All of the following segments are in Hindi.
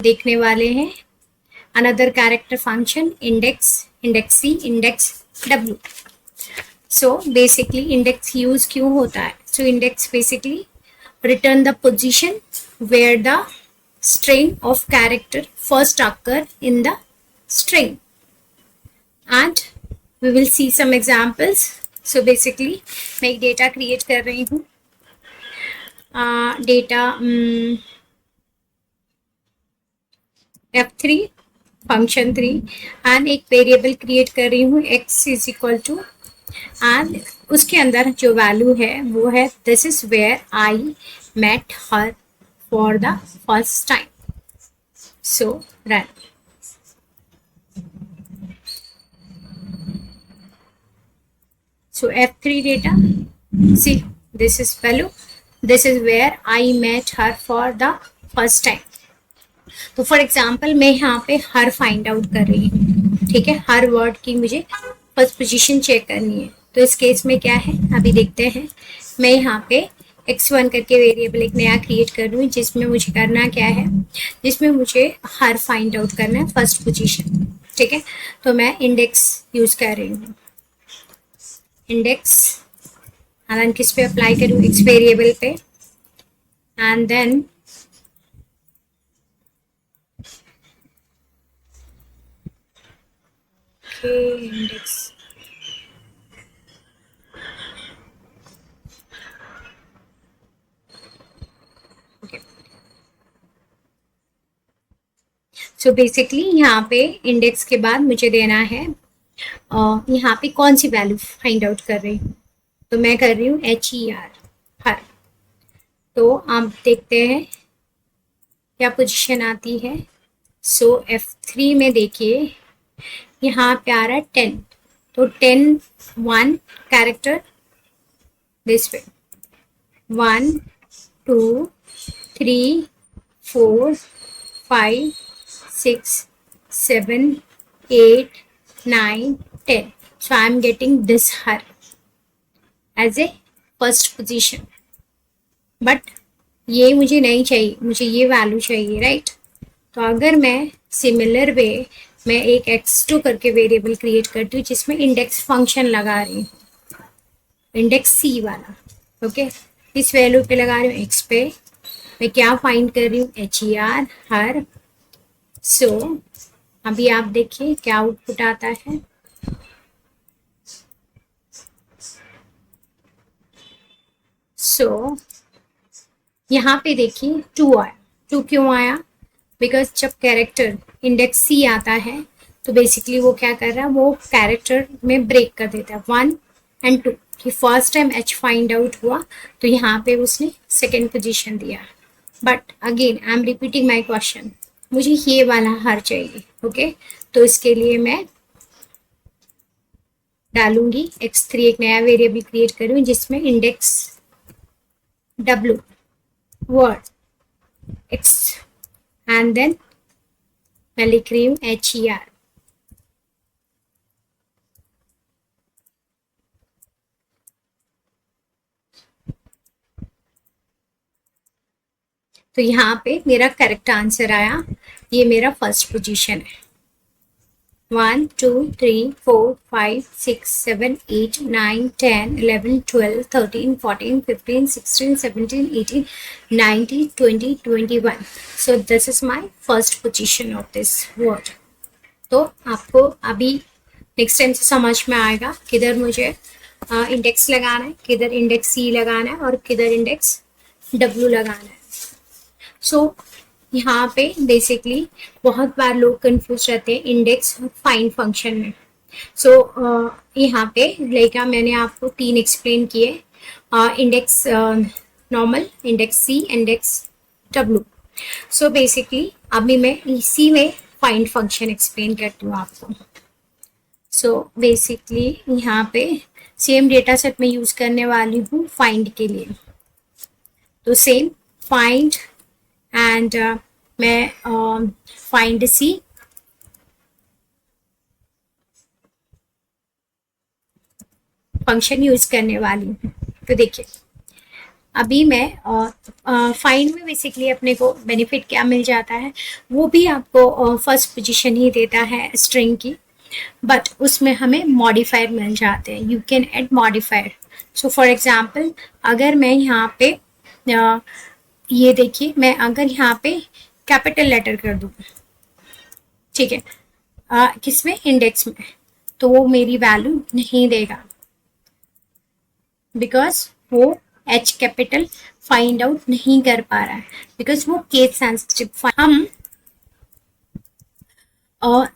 देखने वाले हैं another character function index, index c, index w. So basically index use क्यों होता है? So index basically return the position where the string of character first occur in the string, and we will see some examples. So basically मैं एक डेटा क्रिएट कर रही हूँ, डेटा f3 फंक्शन 3 एंड एक वेरिएबल क्रिएट कर रही हूँ x is equal to, and उसके अंदर जो वैल्यू है वो है this is where I met her for the first time. So run. So f3 data, see this is value, this is where I met her for the first time. तो फॉर एग्जाम्पल मैं यहाँ पे हर फाइंड आउट कर रही हूँ, ठीक है, हर वर्ड की मुझे फर्स्ट पोजीशन चेक करनी है. तो इस केस में क्या है अभी देखते हैं. मैं यहाँ पे x1 करके वेरिएबल एक नया क्रिएट कर रही हूँ जिसमें मुझे करना क्या है, जिसमें मुझे हर फाइंड आउट करना है फर्स्ट पोजीशन, ठीक है. तो मैं इंडेक्स यूज कर रही हूँ, इंडेक्स, एंड किस पे अप्लाई करूँ, एक्स वेरिएबल पे, and then index. So basically यहाँ पे इंडेक्स के बाद मुझे देना है यहाँ पे कौन सी वैल्यू फाइंड आउट कर रही हूँ. तो मैं कर रही हूँ HER, हर. तो आप देखते हैं क्या पोजीशन आती है. सो F3 में देखिए यहाँ पे आ रहा है 10. तो 10 1 character this way, 1 2 3 4 5 6 7 8 9 10. So I am getting this her as a first position. But ये मुझे नहीं चाहिए, मुझे ये वैल्यू चाहिए, राइट. तो अगर मैं सिमिलर वे मैं एक x2 करके वेरिएबल क्रिएट करती हूँ जिसमें इंडेक्स फंक्शन लगा रही हूँ, इंडेक्स सी वाला, ओके. इस वैल्यू पे लगा रही हूँ x पे, मैं क्या फाइंड कर रही हूँ, HER, हर. सो अभी आप देखिए क्या आउटपुट आता है. सो यहाँ पे देखिए 2 आया. 2 क्यों आया, बिकॉज जब कैरेक्टर इंडेक्स सी आता है तो बेसिकली वो क्या कर रहा है, वो कैरेक्टर में ब्रेक कर देता है 1 एंड 2 कि first time H find out हुआ तो यहाँ पे उसने सेकेंड पोजीशन दिया. But again I am repeating my question, मुझे ये वाला हर चाहिए, ओके. तो इसके लिए मैं डालूंगी x3, एक नया वेरिएबल क्रिएट करूँ जिसमें index w word x, and then मैं लिख रही हूँ HER. तो यहाँ पे मेरा करेक्ट आंसर आया, ये मेरा फर्स्ट पोजीशन है. 1 2 3 4 5 6 7 8 9 10 11 12 13 14 15 16 17 18 19 20 21. So this is my first position of this word. तो आपको अभी नेक्स्ट टाइम से समझ में आएगा किधर मुझे इंडेक्स लगाना है, किधर इंडेक्स सी लगाना है और किधर इंडेक्स डब्ल्यू लगाना है. सो यहाँ पे बेसिकली बहुत बार लोग कंफ्यूज रहते हैं इंडेक्स और फाइंड फंक्शन में. सो यहाँ पे लाइक मैंने आपको 3 एक्सप्लेन किए, इंडेक्स नॉर्मल, इंडेक्स सी, इंडेक्स डब्ल्यू. सो बेसिकली अभी मैं इसी में फाइंड फंक्शन एक्सप्लेन करती हूँ आपको. सो बेसिकली यहाँ पे सेम डेटा सेट में यूज करने वाली हूँ फाइंड के लिए. तो सेम फाइंड एंड मैं फाइंड सी, फंक्शन यूज करने वाली हूँ. तो देखिए अभी मैं फाइंड में बेसिकली अपने को बेनिफिट क्या मिल जाता है, वो भी आपको फर्स्ट पोजीशन ही देता है स्ट्रिंग की, बट उसमें हमें मॉडिफायर मिल जाते हैं। You can add modifier. So for example, अगर मैं यहाँ पे ये देखिए, मैं अगर यहाँ पे कैपिटल लेटर कर दूँ, ठीक है, किसमें, इंडेक्स में, तो वो मेरी वैल्यू नहीं देगा, बिकॉज वो एच कैपिटल फाइंड आउट नहीं कर पा रहा है, बिकॉज वो केस सेंसिटिव। हम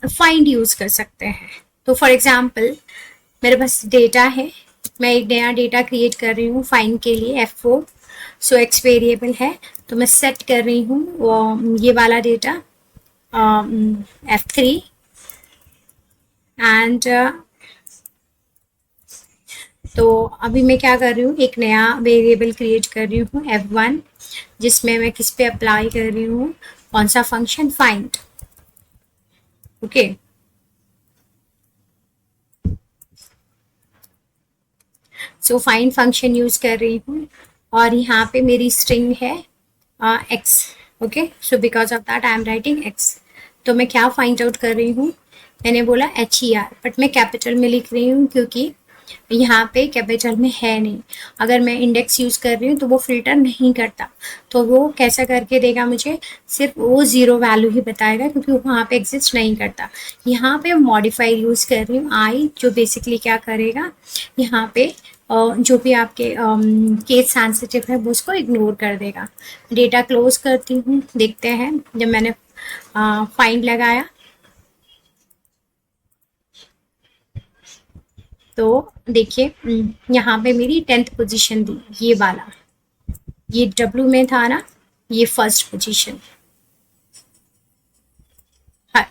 फाइंड यूज कर सकते हैं। तो फॉर एग्जाम्पल, मेरे पास डेटा है, मैं एक नया डेटा क्रिएट कर रही हूँ फाइंड के लिए, F4। सो एक्स वेरिएबल है, तो मैं सेट कर रही हूँ ये वाला डेटा F3 एंड तो अभी मैं क्या कर रही हूँ, एक नया वेरिएबल क्रिएट कर रही हूँ F1, जिसमें मैं किस पे अप्लाई कर रही हूँ, कौन सा function, find. Okay, so find function use कर रही हूँ, और यहाँ पे मेरी स्ट्रिंग है x. Okay, so because of that I am writing x. तो मैं क्या फाइंड आउट कर रही हूँ, मैंने बोला HER, बट मैं कैपिटल में लिख रही हूँ क्योंकि यहाँ पे कैपिटल में है नहीं। अगर मैं इंडेक्स यूज कर रही हूँ तो वो फिल्टर नहीं करता, तो वो कैसा करके देगा मुझे, सिर्फ वो जीरो वैल्यू ही बताएगा, क्योंकि वहाँ पे एग्जिस्ट नहीं करता। यहाँ पे मॉडिफायर यूज कर रही हूँ आई, जो बेसिकली क्या करेगा, यहाँ पे जो भी आपके केस सेंसिटिव है वो उसको इग्नोर कर देगा। डेटा क्लोज करती हूँ, देखते हैं जब मैंने फाइंड लगाया तो देखिए यहाँ पे मेरी 10th पोजीशन दी, ये वाला, ये W में था ना, ये फर्स्ट पोजीशन। हाँ,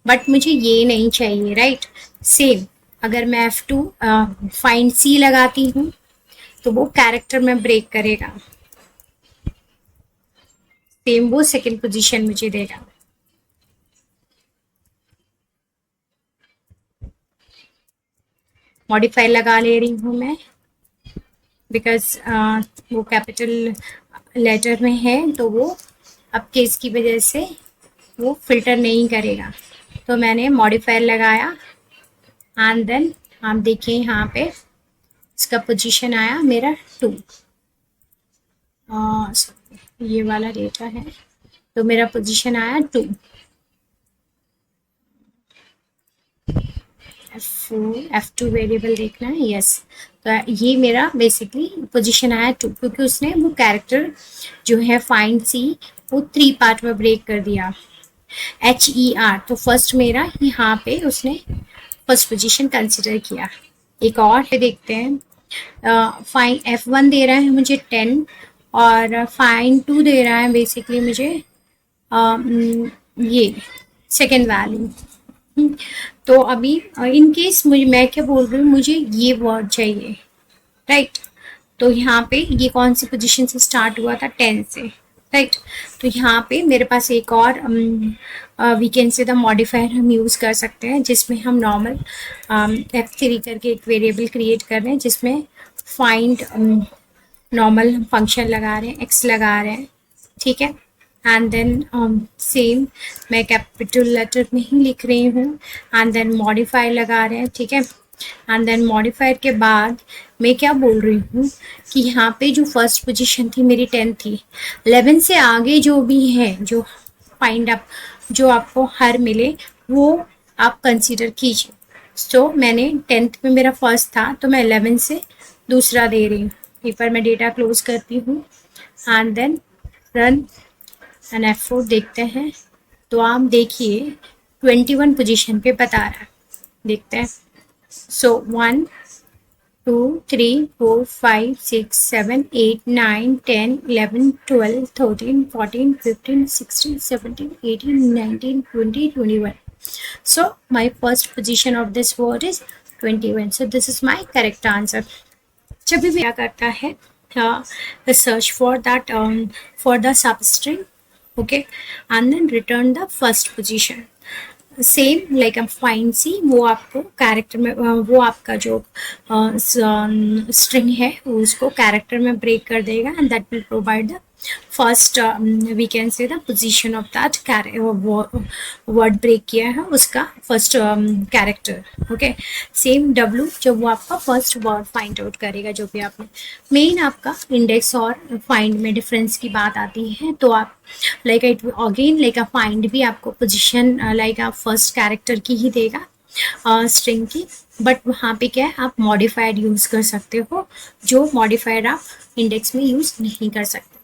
बट मुझे ये नहीं चाहिए, राइट। सेम अगर मैं F2 फाइंड C लगाती हूँ तो वो कैरेक्टर में ब्रेक करेगा, सेम वो सेकंड पोजीशन मुझे देगा। मॉडिफायर लगा ले रही हूँ मैं, बिकॉज वो कैपिटल लेटर में है, तो वो अब केस की वजह से वो फिल्टर नहीं करेगा। तो मैंने मॉडिफायर लगाया एंड देन आप देखिए यहाँ पे इसका पोजीशन आया मेरा 2। ये वाला डेटा है, तो मेरा पोजीशन आया 2। F2 वेरिएबल देखना है, यस। तो ये मेरा बेसिकली पोजीशन आया 2, क्योंकि उसने वो कैरेक्टर जो है फाइंड सी वो 3 पार्ट में ब्रेक कर दिया, HER। तो फर्स्ट मेरा यहाँ पे उसने फर्स्ट पोजीशन कंसिडर किया। एक और देखते हैं, फाइन F1 दे रहा है मुझे 10 और फाइन 2 दे रहा है बेसिकली मुझे ये सेकेंड वैल्यू। तो अभी इन केस मुझे, मैं क्या बोल रही हूँ, मुझे ये वर्ड चाहिए, राइट। तो यहाँ पे ये कौन सी पोजीशन से स्टार्ट हुआ था, 10 से, राइट। तो यहाँ पे मेरे पास एक और we can say the modifier हम यूज़ कर सकते हैं, जिसमें हम नॉर्मल F3 करके एक वेरिएबल क्रिएट कर रहे हैं, जिसमें फाइंड नॉर्मल फंक्शन लगा रहे हैं, एक्स लगा रहे हैं, ठीक है। एंड देन सेम मैं कैपिटल लेटर में ही लिख रही हूँ, एंड देन मॉडिफायर लगा रहे हैं, ठीक है। एंड देन मॉडिफायर के बाद मैं क्या बोल रही हूँ कि यहाँ पे जो फर्स्ट पोजीशन थी मेरी 10 थी, 11 से आगे जो भी है, जो फाइंड अप जो आपको हर मिले वो आप कंसीडर कीजिए। सो मैंने 10th में मेरा फर्स्ट था, तो मैं 11 से दूसरा दे रही हूँ। एक बार मैं डेटा क्लोज करती हूँ and then run and F4 देखते हैं, तो आप देखिए 21 पोजीशन पे बता रहा है, देखते हैं। सो 1 2 3 4 5 6 7 8 9 10 11 12 13 14 15 16 17 18 19 20 21. So my first position of this word is 21. So this is my correct answer. जब भी क्या करता है, search for that for the substring, okay, and then return the first position. Same like find C, वो आपको कैरेक्टर में वो आपका जो स्ट्रिंग है उसको कैरेक्टर में ब्रेक कर देगा, and that will provide the first we can say the position of that word break किया है उसका first character. Okay, same W जब वो आपका फर्स्ट वर्ड फाइंड आउट करेगा जो भी आपने। मेन आपका इंडेक्स और फाइंड में डिफरेंस की बात आती है तो आप like it again like find भी आपको पोजीशन लाइक आप फर्स्ट कैरेक्टर की ही देगा स्ट्रिंग की, बट वहाँ पे क्या है आप मॉडिफाइड यूज़ कर सकते हो जो मॉडिफाइड आप इंडेक्स में यूज़ नहीं कर सकते।